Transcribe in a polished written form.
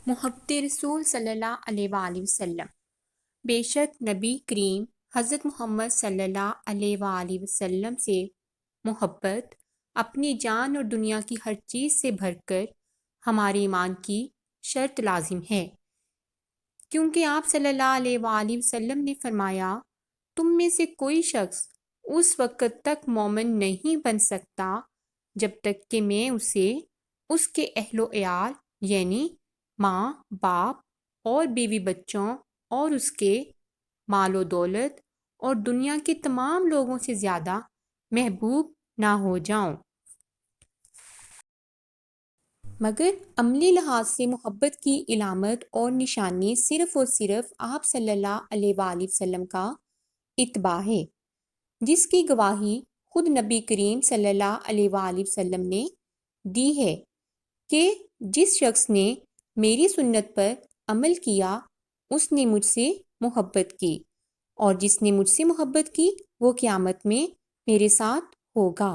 محبت رسول صلی اللہ علیہ وآلہ وسلم۔ بے شک نبی کریم حضرت محمد صلی اللہ علیہ وآلہ وسلم سے محبت اپنی جان اور دنیا کی ہر چیز سے بڑھ کر ہمارے ایمان کی شرط لازم ہے، کیونکہ آپ صلی اللہ علیہ وآلہ وسلم نے فرمایا، تم میں سے کوئی شخص اس وقت تک مومن نہیں بن سکتا جب تک کہ میں اسے اس کے اہل و عیال یعنی ماں، باپ اور بیوی بچوں اور اس کے مال و دولت اور دنیا کے تمام لوگوں سے زیادہ محبوب نہ ہو جاؤں۔ مگر عملی لحاظ سے محبت کی علامت اور نشانی صرف اور صرف آپ صلی اللہ علیہ وآلہ وسلم کا اتباع ہے، جس کی گواہی خود نبی کریم صلی اللہ علیہ وآلہ وسلم نے دی ہے کہ جس شخص نے میری سنت پر عمل کیا اس نے مجھ سے محبت کی، اور جس نے مجھ سے محبت کی وہ قیامت میں میرے ساتھ ہوگا۔